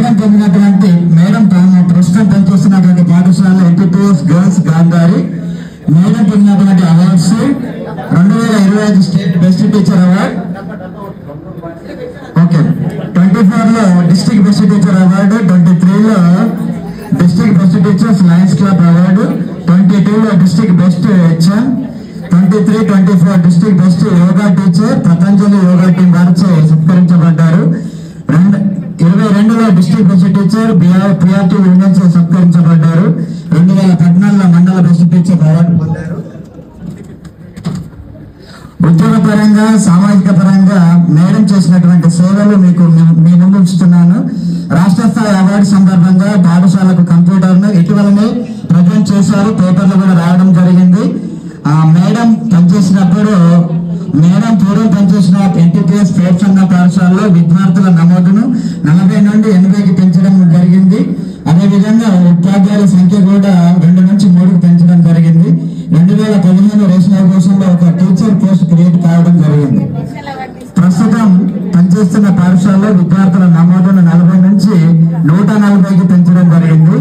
Madam పొందినటువంటి madam ప్రస్తుతం పనిచేస్తున్నటువంటి పాఠశాల ఎంపీపీఎస్ గర్ల్స్ గాంధారి మేడం పొందినటువంటి awards 2025 state best teacher award, okay, 24 లో డిస్ట్రిక్ట్ బెస్ట్ టీచర్ అవార్డు, 23 లో district best teachers Lions Club award, 22 లో district best HM, 23-24 district best yoga teacher Patanjali yoga team వారిచే సత్కరించబడ్డారు. 22లో district best teacher priority women's సత్కరించబడ్డారు. 2014లో మండల బెస్ట్ టీచర్ అవార్డు పొందారు. ఉద్యోగ పరంగా సామాజిక పరంగా మేడం చేసినటువంటి సేవలు మీకు మీ ముందు ఉంచుతున్నాను. రాష్ట్ర స్థాయి అవార్డు సందర్భంగా పాఠశాలకు కంప్యూటర్ను ఇటీవలనే ప్రజెంట్ చేశారు, పేపర్లు కూడా రావడం జరిగింది. మేడం పనిచేసినప్పుడు మేడం పూర్వం పనిచేసిన ఎన్టీపీఎస్ ప్రోత్సాహన పాఠశాలలో విద్యార్థుల నమోదును 40 నుండి 80కి పెంచడం జరిగింది. అదేవిధంగా ఉపాధ్యాయుల సంఖ్య కూడా 2 నుంచి 3కి పెంచడం జరిగింది. 2015 రేషన్ అవకాశంలో ఒక టీచర్ పోస్ట్ క్రియేట్ కావడం జరిగింది. ప్రస్తుతం పనిచేస్తున్న పాఠశాలలో విద్యార్థుల నమోదును 40 నుంచి 140కి పెంచడం జరిగింది.